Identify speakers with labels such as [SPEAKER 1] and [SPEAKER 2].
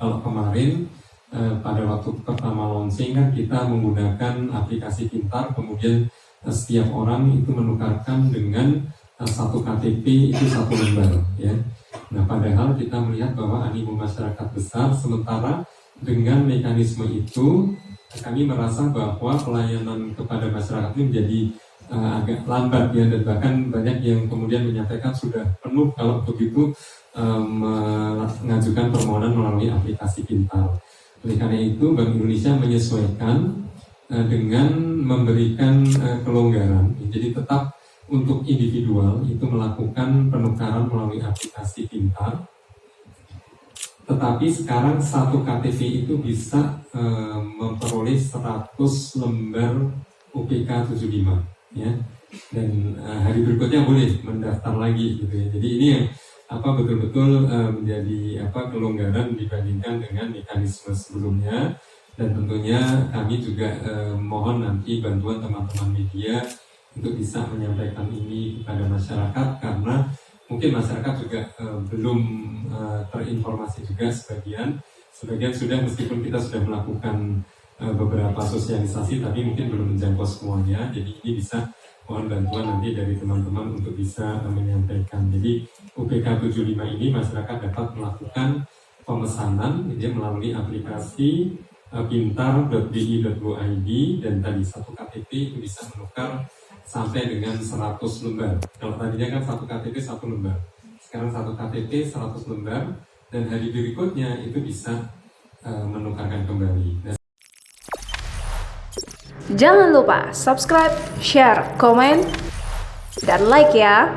[SPEAKER 1] Kalau kemarin pada waktu pertama launching kan kita menggunakan aplikasi pintar, kemudian setiap orang itu menukarkan dengan satu KTP itu satu lembar, ya. Nah, padahal kita melihat bahwa animo masyarakat besar, sementara dengan mekanisme itu kami merasa bahwa pelayanan kepada masyarakat ini menjadi agak lambat, ya, dan bahkan banyak yang kemudian menyampaikan sudah penuh kalau begitu mengajukan permohonan melalui aplikasi pintar. Oleh karena itu, Bank Indonesia menyesuaikan dengan memberikan kelonggaran. Jadi tetap untuk individual itu melakukan penukaran melalui aplikasi pintar. Tetapi sekarang satu KTP itu bisa memperoleh 100 lembar UPK 75, ya. Dan hari berikutnya boleh mendaftar lagi, gitu ya. Jadi ini yang betul-betul menjadi kelonggaran dibandingkan dengan mekanisme sebelumnya. Dan tentunya kami juga mohon nanti bantuan teman-teman media untuk bisa menyampaikan ini kepada masyarakat, karena mungkin masyarakat juga belum terinformasi juga. Sebagian sudah, meskipun kita sudah melakukan beberapa sosialisasi, tapi mungkin belum menjangkau semuanya. Jadi ini bisa mohon bantuan nanti dari teman-teman untuk bisa menyampaikan. Jadi UPK 75 ini masyarakat dapat melakukan pemesanan melalui aplikasi pintar.bi.go.id, dan tadi satu KTP itu bisa menukar sampai dengan 100 lembar. Kalau tadinya kan satu KTP satu lembar, sekarang satu KTP 100 lembar, dan hari berikutnya itu bisa menukarkan kembali.
[SPEAKER 2] Jangan lupa subscribe, share, komen, dan like ya.